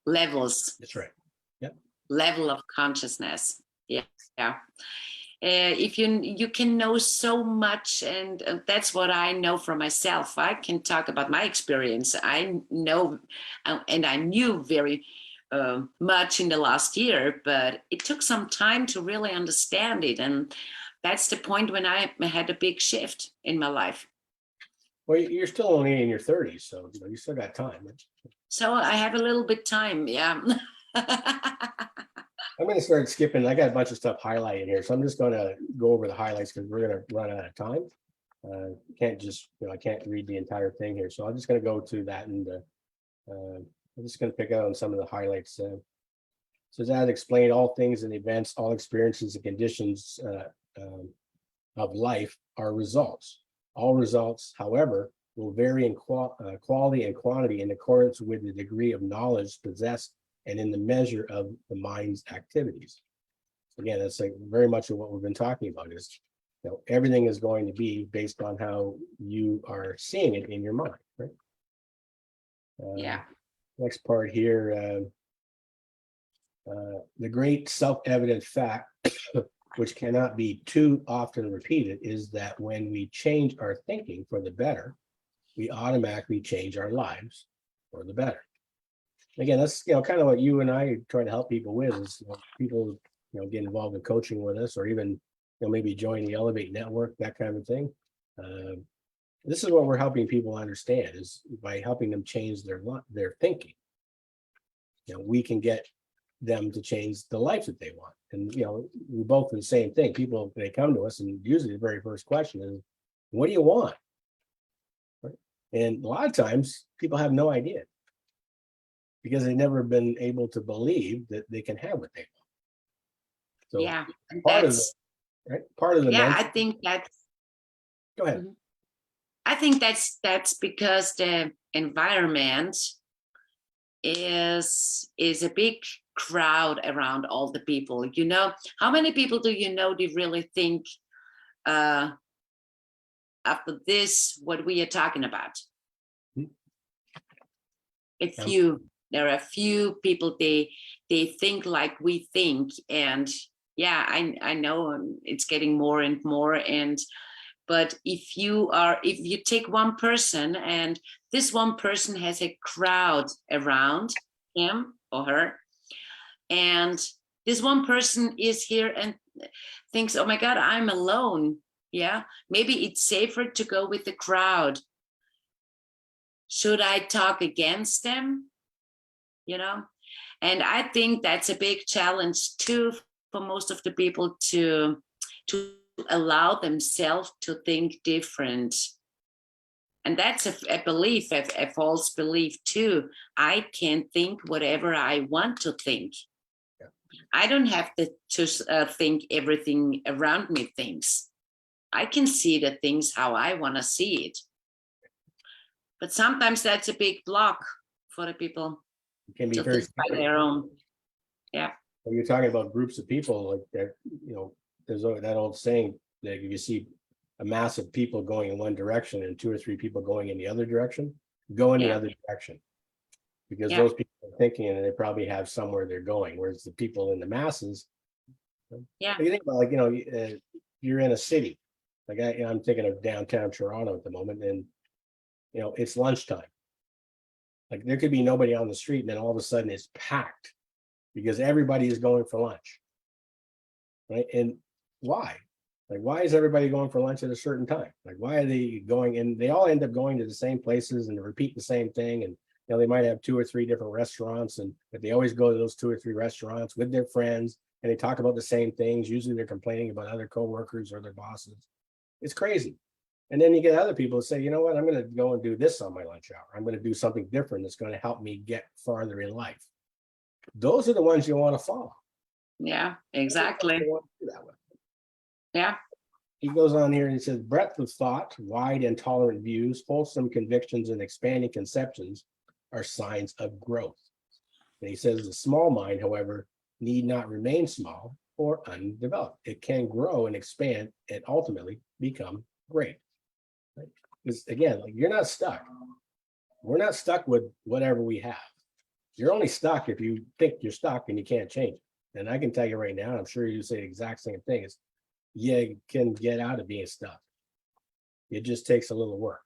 Speaker 2: levels.
Speaker 1: That's right. Yep.
Speaker 2: Level of consciousness. Yeah. if you can know so much, and that's what I know for myself. I can talk about my experience. I know, and I knew very much in the last year, but it took some time to really understand it, and that's the point when I had a big shift in my life.
Speaker 1: Well, you're still only in your 30s, so you still got time.
Speaker 2: So I have a little bit time, yeah.
Speaker 1: I'm going to start skipping. I got a bunch of stuff highlighted here, so I'm just going to go over the highlights because we're going to run out of time. Can't just, I can't read the entire thing here, so I'm just going to go to that, and I'm just going to pick out on some of the highlights. So as explained, all things and events, all experiences and conditions of life are results. All results, however, will vary in quality and quantity in accordance with the degree of knowledge possessed and in the measure of the mind's activities. Again, that's like very much of what we've been talking about is, everything is going to be based on how you are seeing it in your mind, right?
Speaker 2: Yeah.
Speaker 1: Next part here, the great self-evident fact, which cannot be too often repeated, is that when we change our thinking for the better, we automatically change our lives for the better. Again, that's kind of what you and I try to help people with is people get involved in coaching with us, or even maybe join the Elevate Network, that kind of thing. This is what we're helping people understand is by helping them change their thinking. We can get them to change the life that they want. And we both do the same thing. People, they come to us, and usually the very first question is, "What do you want?" Right? And a lot of times people have no idea, because they've never been able to believe that they can have what they want. So
Speaker 2: Yeah,
Speaker 1: part of the
Speaker 2: yeah,
Speaker 1: mental,
Speaker 2: I think that's,
Speaker 1: go ahead.
Speaker 2: I think that's because the environment is a big crowd around all the people. How many people do you know they really think after this what we are talking about? A few. There are a few people they think like we think, and yeah, I know it's getting more and more. But if you take one person, and this one person has a crowd around him or her, and this one person is here and thinks, oh my God, I'm alone. Yeah, maybe it's safer to go with the crowd. Should I talk against them? And I think that's a big challenge too for most of the people to allow themselves to think different. And that's a belief, a false belief too. I can think whatever I want to think.
Speaker 1: Yeah.
Speaker 2: I don't have to think everything around me thinks. I can see the things how I want to see it. But sometimes that's a big block for the people.
Speaker 1: It can be
Speaker 2: to
Speaker 1: very
Speaker 2: think by their own. Yeah.
Speaker 1: When you're talking about groups of people like that, there's that old saying that if you see a mass of people going in one direction and 2 or 3 people going in the other direction, go in the other direction, because those people are thinking and they probably have somewhere they're going. Whereas the people in the masses, you think about you're in a city, like I'm thinking of downtown Toronto at the moment, and it's lunchtime. Like there could be nobody on the street, and then all of a sudden it's packed because everybody is going for lunch, right? And why? Like, why is everybody going for lunch at a certain time? Like, why are they going? And they all end up going to the same places and repeat the same thing. And they might have 2 or 3 different restaurants, but they always go to those 2 or 3 restaurants with their friends, and they talk about the same things. Usually, they're complaining about other coworkers or their bosses. It's crazy. And then you get other people that say, you know what, I'm going to go and do this on my lunch hour. I'm going to do something different that's going to help me get farther in life. Those are the ones you want to follow.
Speaker 2: Yeah, exactly. Yeah.
Speaker 1: He goes on here and he says, breadth of thought, wide and tolerant views, wholesome convictions, and expanding conceptions are signs of growth. And he says the small mind, however, need not remain small or undeveloped. It can grow and expand and ultimately become great. Because again, you're not stuck. We're not stuck with whatever we have. You're only stuck if you think you're stuck and you can't change it. And I can tell you right now, I'm sure you say the exact same thing, is you can get out of being stuck. It just takes a little work.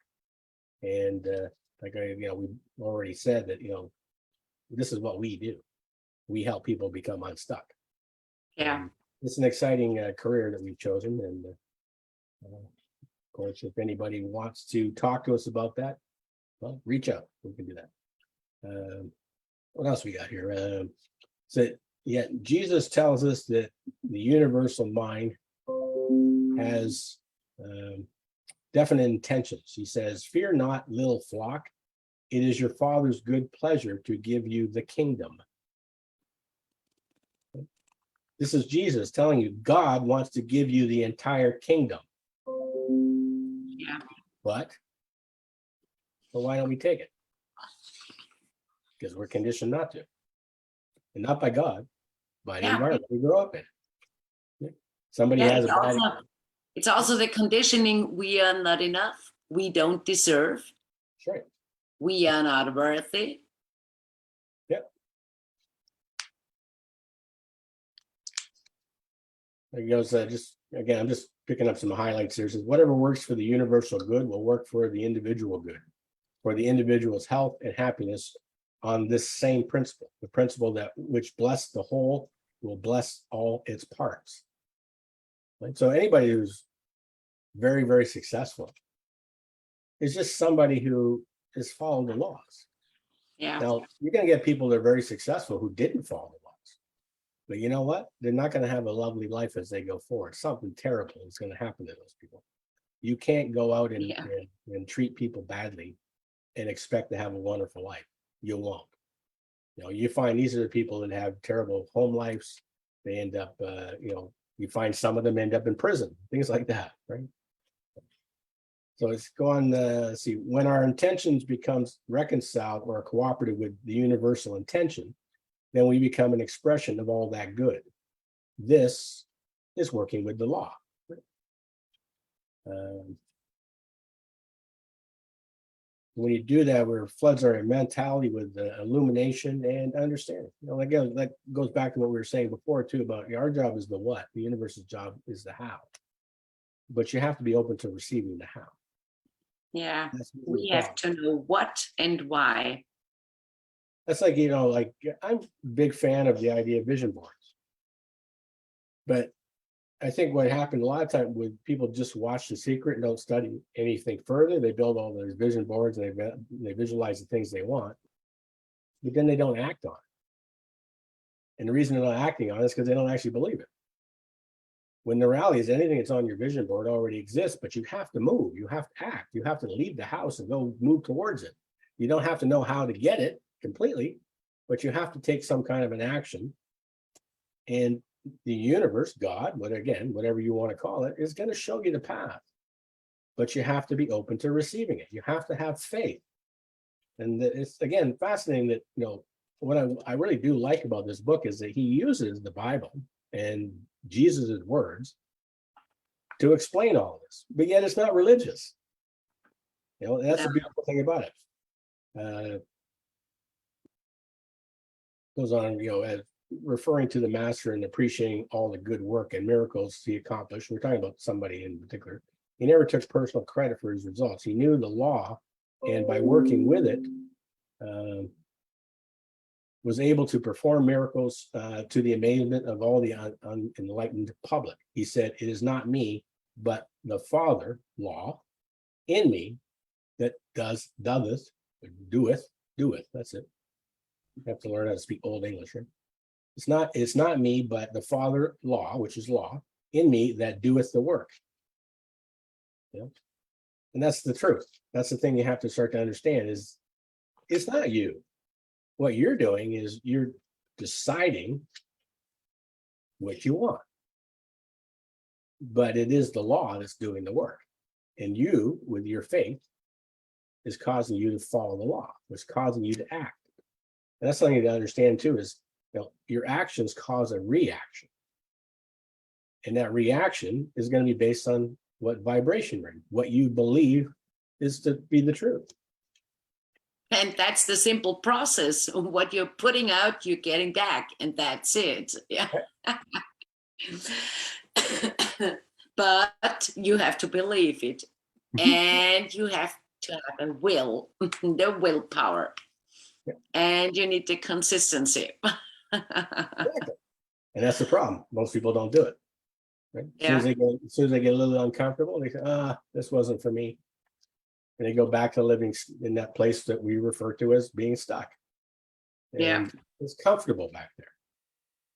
Speaker 1: And like we've already said that, this is what we do. We help people become unstuck.
Speaker 2: Yeah.
Speaker 1: And it's an exciting career that we've chosen. And of course, if anybody wants to talk to us about that, well, reach out. We can do that. What else we got here? So yeah, Jesus tells us that the universal mind has definite intentions. He says, "Fear not, little flock. It is your Father's good pleasure to give you the kingdom." This is Jesus telling you God wants to give you the entire kingdom.
Speaker 2: Yeah.
Speaker 1: But why don't we take it? Because we're conditioned not to. And not by God, by the environment we grow up in. Somebody has a bad.
Speaker 2: It's also the conditioning: we are not enough. We don't deserve.
Speaker 1: That's right.
Speaker 2: We are not worthy.
Speaker 1: Yep. There goes. Just again, I'm just picking up some highlights here. It says, whatever works for the universal good will work for the individual good, for the individual's health and happiness, on this same principle, the principle that which bless the whole will bless all its parts. Right? So anybody who's very, very successful is just somebody who has followed the laws.
Speaker 2: Yeah.
Speaker 1: Now, you're going to get people that are very successful who didn't follow the laws. But you know what? They're not going to have a lovely life as they go forward. Something terrible is going to happen to those people. You can't go out and treat people badly and expect to have a wonderful life. You won't. You find these are the people that have terrible home lives. They end up, you find some of them end up in prison, things like that, right? So it's going, let's see, when our intentions becomes reconciled or cooperative with the universal intention, then we become an expression of all that good. This is working with the law. When you do that, where it floods our mentality with illumination and understanding. Again, that goes back to what we were saying before too about our job is the what, the universe's job is the how. But you have to be open to receiving the how.
Speaker 2: Yeah, we have to know what and why.
Speaker 1: That's like, I'm a big fan of the idea of vision boards. But I think what happened a lot of times when people just watch The Secret and don't study anything further, they build all those vision boards and they visualize the things they want, but then they don't act on it. And the reason they're not acting on it is because they don't actually believe it. When the reality is anything that's on your vision board already exists, but you have to move, you have to act, you have to leave the house and go move towards it. You don't have to know how to get it completely, but you have to take some kind of an action. And the universe, God, whatever you want to call it, is going to show you the path. But you have to be open to receiving it. You have to have faith. And it's, again, fascinating that, what I really do like about this book is that he uses the Bible and Jesus's words to explain all of this, but yet it's not religious. That's the beautiful thing about it. Goes on, as referring to the master and appreciating all the good work and miracles he accomplished. We're talking about somebody in particular. He never took personal credit for his results. He knew the law, and by working with it, was able to perform miracles to the amazement of all the unenlightened public. He said, "It is not me, but the Father, law, in me that doeth. That's it. You have to learn how to speak Old English, right? It's not me, but the Father, law, which is law, in me that doeth the work." And that's the truth. That's the thing you have to start to understand is it's not you. What you're doing is you're deciding what you want. But it is the law that's doing the work. And you, with your faith, is causing you to follow the law, which is causing you to act. And that's something to understand too, is your actions cause a reaction. And that reaction is going to be based on what vibration ring, what you believe is to be the truth.
Speaker 2: And that's the simple process. What you're putting out, you're getting back, and that's it. Yeah. but you have to believe it, and you have to have a will, the willpower, and you need the consistency.
Speaker 1: Exactly. And that's the problem. Most people don't do it. Right?
Speaker 2: Yeah.
Speaker 1: As soon as they get a little uncomfortable, they say, this wasn't for me. And they go back to living in that place that we refer to as being stuck. And
Speaker 2: Yeah.
Speaker 1: it's comfortable back there.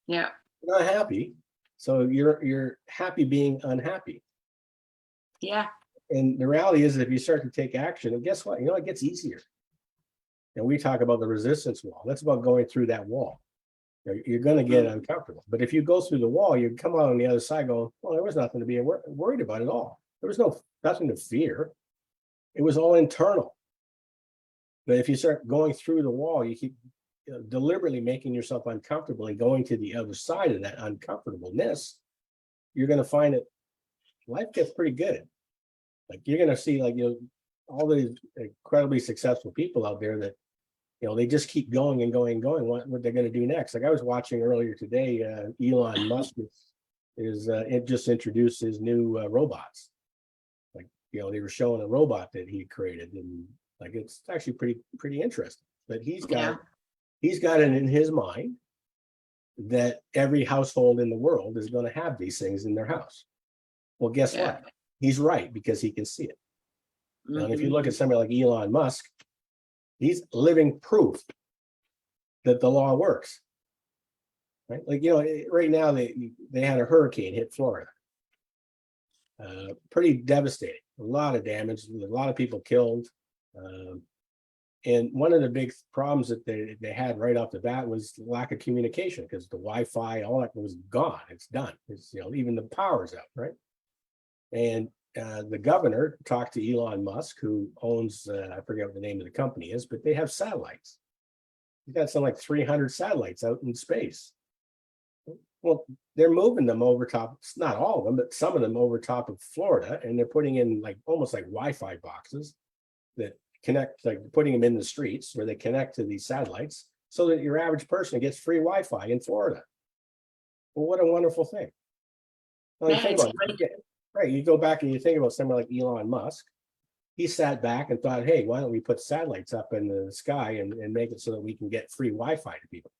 Speaker 2: Yeah.
Speaker 1: You're not happy. So you're happy being unhappy.
Speaker 2: Yeah.
Speaker 1: And the reality is that if you start to take action, and guess what? It gets easier. And we talk about the resistance wall. That's about going through that wall. You're going to get uncomfortable. But if you go through the wall, you come out on the other side going, well, there was nothing to be worried about at all. There was nothing to fear. It was all internal. But if you start going through the wall, you keep deliberately making yourself uncomfortable and going to the other side of that uncomfortableness, you're going to find that life gets pretty good. Like you're going to see all these incredibly successful people out there that they just keep going and going and going. What they're going to do next? Like I was watching earlier today, Elon Musk it just introduced his new robots. Like they were showing a robot that he created, and like it's actually pretty interesting. But he's got it in his mind that every household in the world is going to have these things in their house. Well, guess what? He's right because he can see it. Mm-hmm. And if you look at somebody like Elon Musk, he's living proof that the law works, right? Like, right now they had a hurricane hit Florida. Pretty devastating, a lot of damage, a lot of people killed. And one of the big problems that they had right off the bat was lack of communication because the Wi-Fi, all that was gone. It's done. It's, even the power's out, right? And the governor talked to Elon Musk, who owns, I forget what the name of the company is, but they have satellites. He's got something like 300 satellites out in space. Well, they're moving them over top, not all of them, but some of them over top of Florida, and they're putting in almost like Wi-Fi boxes that connect, like putting them in the streets where they connect to these satellites so that your average person gets free Wi-Fi in Florida. Well, what a wonderful thing. Well, think about it. Right. You go back and you think about someone like Elon Musk. He sat back and thought, hey, why don't we put satellites up in the sky and make it so that we can get free Wi-Fi to people?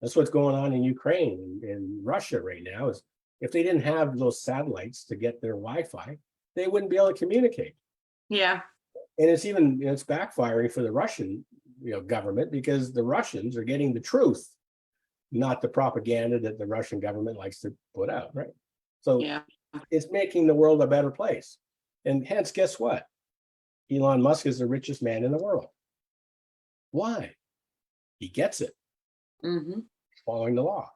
Speaker 1: That's what's going on in Ukraine and Russia right now. Is if they didn't have those satellites to get their Wi-Fi, they wouldn't be able to communicate.
Speaker 2: Yeah.
Speaker 1: And it's backfiring for the Russian government because the Russians are getting the truth, not the propaganda that the Russian government likes to put out, right? So it's making the world a better place. And hence, guess what? Elon Musk is the richest man in the world. Why? He gets it. Mm-hmm. Following the law.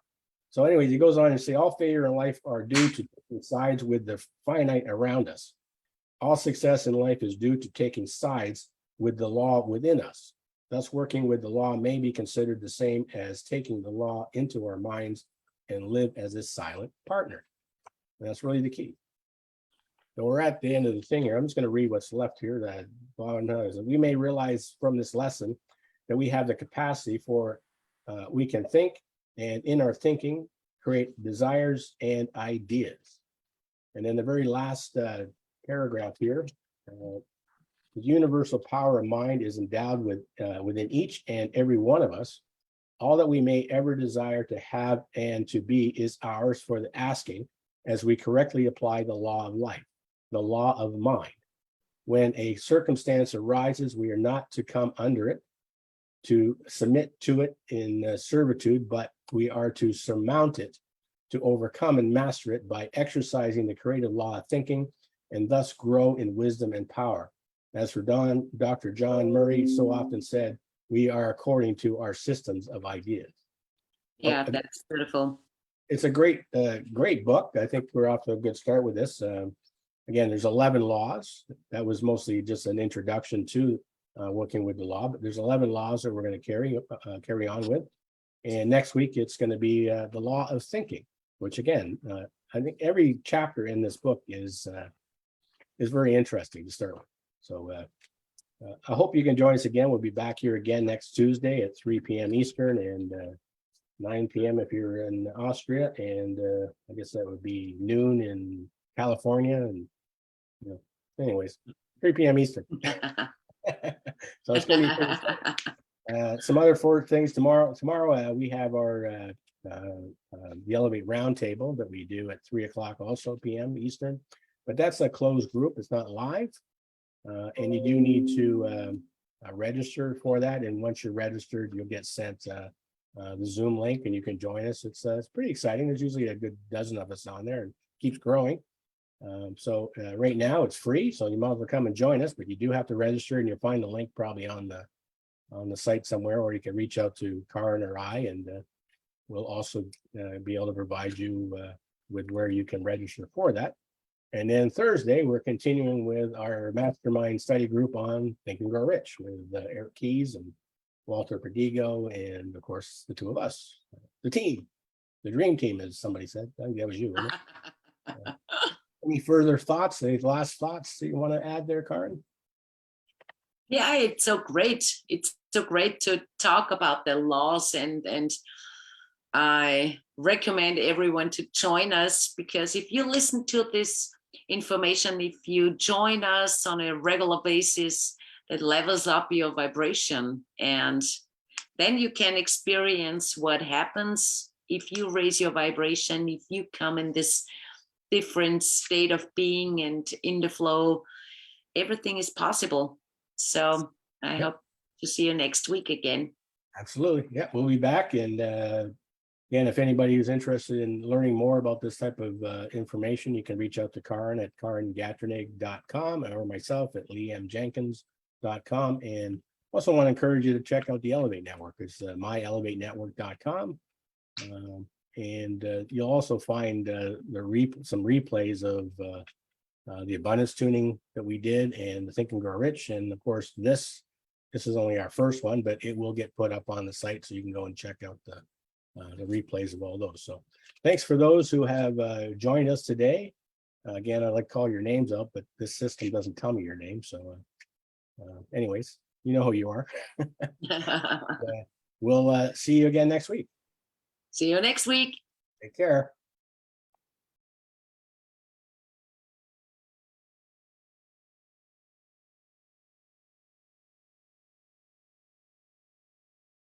Speaker 1: So anyways, he goes on to say, all failure in life are due to taking sides with the finite around us. All success in life is due to taking sides with the law within us. Thus, working with the law may be considered the same as taking the law into our minds and live as a silent partner. And that's really the key. So we're at the end of the thing here. I'm just going to read what's left here. That Bob knows. We may realize from this lesson that we have the capacity for, we can think, and in our thinking, create desires and ideas. And then the very last paragraph here, the universal power of mind is endowed with within each and every one of us. All that we may ever desire to have and to be is ours for the asking, as we correctly apply the law of life, the law of mind. When a circumstance arises, we are not to come under it, to submit to it in servitude, but we are to surmount it, to overcome and master it by exercising the creative law of thinking, and thus grow in wisdom and power. As for Dr. John Murray so often said, we are according to our systems of ideas.
Speaker 2: Yeah, that's beautiful.
Speaker 1: It's a great book. I think we're off to a good start with this. Again, there's 11 laws. That was mostly just an introduction to working with the law, but there's 11 laws that we're going to carry on with. And next week, it's going to be the law of thinking, which again, I think every chapter in this book is very interesting to start with. So I hope you can join us again. We'll be back here again next Tuesday at 3 p.m. Eastern and 9 p.m. if you're in Austria. And I guess that would be noon in California, and anyways, 3 p.m. Eastern. So it's going to be pretty fun. Some other forward things tomorrow. Tomorrow we have our the Elevate Roundtable that we do at 3 o'clock also p.m. Eastern, but that's a closed group. It's not live, and you do need to register for that. And once you're registered, you'll get sent the Zoom link, and you can join us. It's pretty exciting. There's usually a good dozen of us on there, and keeps growing. So right now it's free, so you might as well come and join us, but you do have to register, and you'll find the link probably on the site somewhere, or you can reach out to Karin or I, and we'll also be able to provide you with where you can register for that. And then Thursday, we're continuing with our mastermind study group on Think and Grow Rich with Eric Keys and Walter Perdigo, and of course the two of us, the team, the dream team, as somebody said. I think that was you, wasn't it? Any further thoughts? Any last thoughts that you want to add there, Karin?
Speaker 2: Yeah, it's so great. It's so great to talk about the laws, and I recommend everyone to join us, because if you listen to this information, if you join us on a regular basis, it levels up your vibration, and then you can experience what happens if you raise your vibration, if you come in this different state of being and in the flow. Everything is possible. So I hope to see you next week again.
Speaker 1: Absolutely. Yeah, we'll be back. And again, if anybody is interested in learning more about this type of information, you can reach out to Karin at karingatrinig.com, or myself at liamjenkins.com. And also want to encourage you to check out the Elevate Network. It's myelevatenetwork.com. And you'll also find some replays of the abundance tuning that we did, and the Think and Grow Rich. And of course, this is only our first one, but it will get put up on the site, so you can go and check out the replays of all those. So thanks for those who have joined us today. Again, I'd like to call your names out, but this system doesn't tell me your name. So anyways, you know who you are. We'll see you again next week.
Speaker 2: See you next week.
Speaker 1: Take care.